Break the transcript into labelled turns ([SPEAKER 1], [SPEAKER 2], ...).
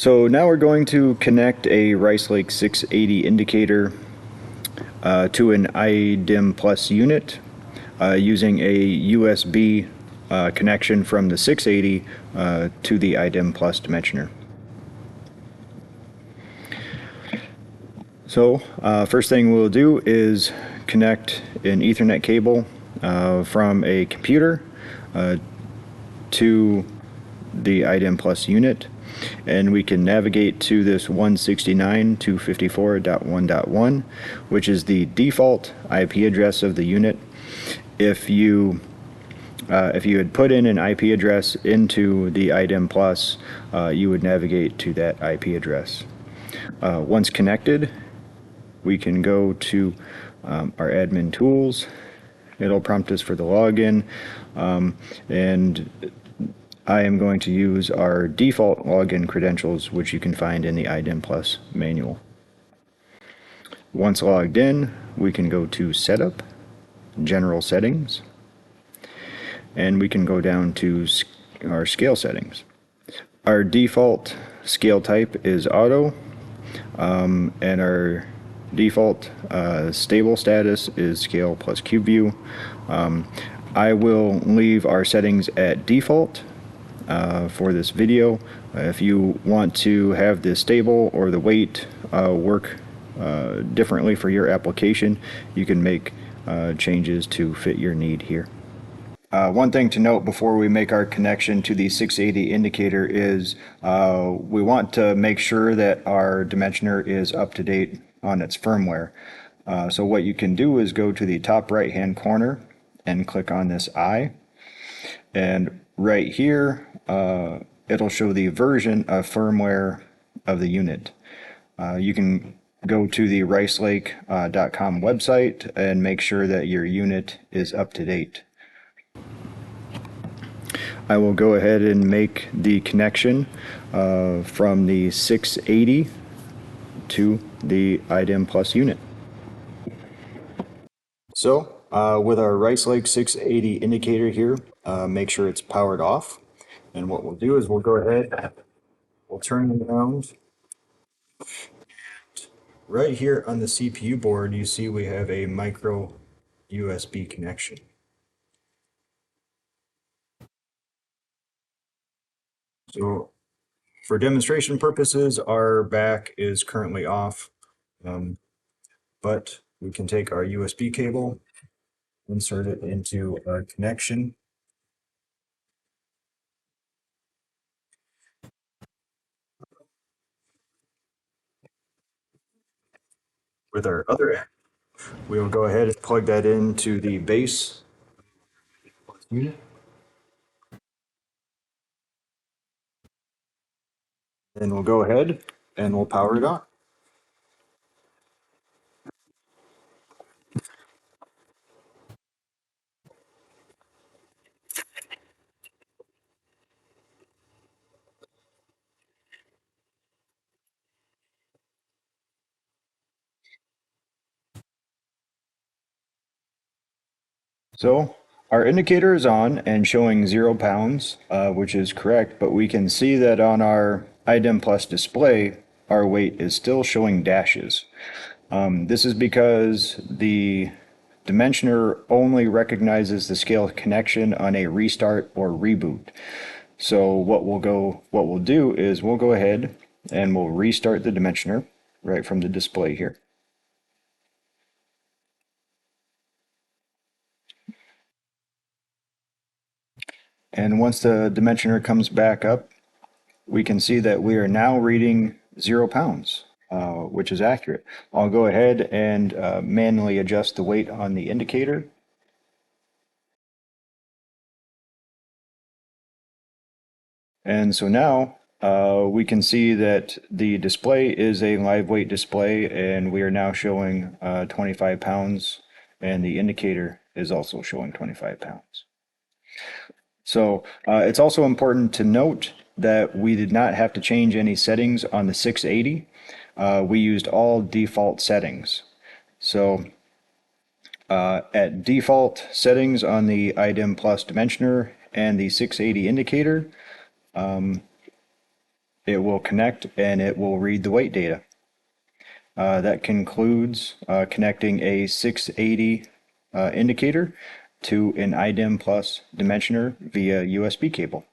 [SPEAKER 1] So now we're going to connect a Rice Lake 680 indicator to an iDim Plus unit using a USB connection from the 680 to the iDim Plus dimensioner. So first thing we'll do is connect an Ethernet cable from a computer to the iDim Plus unit, and we can navigate to this 169.254.1.1, which is the default IP address of the unit. If you had put in an IP address into the iDim Plus, you would navigate to that IP address. Once connected, we can go to our admin tools. It'll prompt us for the login, and I am going to use our default login credentials, which you can find in the iDim Plus manual. Once logged in, we can go to Setup, General Settings, and we can go down to our scale settings. Our default scale type is auto, and our default stable status is scale plus cube view. I will leave our settings at default for this video. If you want to have the stable or the weight work differently for your application, you can make changes to fit your need here. One thing to note before we make our connection to the 680 indicator is we want to make sure that our dimensioner is up to date on its firmware. So what you can do is go to the top right hand corner and click on this I, and right here it'll show the version of firmware of the unit. You can go to the ricelake.com website and make sure that your unit is up to date. I will go ahead and make the connection from the 680 to the iDim Plus unit. So with our Rice Lake 680 indicator here, make sure it's powered off. And what we'll do is we'll go ahead, we'll turn it around. Right here on the CPU board, you see we have a micro USB connection. So for demonstration purposes, our back is currently off, but we can take our USB cable, insert it into our connection, with our other end, we will go ahead and plug that into the base unit. Then we'll go ahead and we'll power it on. So our indicator is on and showing 0 pounds, which is correct, but we can see that on our iDim Plus display, our weight is still showing dashes. This is because the dimensioner only recognizes the scale connection on a restart or reboot. So what we'll do is we'll go ahead and we'll restart the dimensioner right from the display here. And once the dimensioner comes back up, we can see that we are now reading 0 pounds, which is accurate. I'll go ahead and manually adjust the weight on the indicator. And so now we can see that the display is a live weight display, and we are now showing 25 pounds, and the indicator is also showing 25 pounds. So it's also important to note that we did not have to change any settings on the 680. We used all default settings. So at default settings on the iDim Plus dimensioner and the 680 indicator, it will connect and it will read the weight data. That concludes connecting a 680 indicator to an iDim Plus dimensioner via USB cable.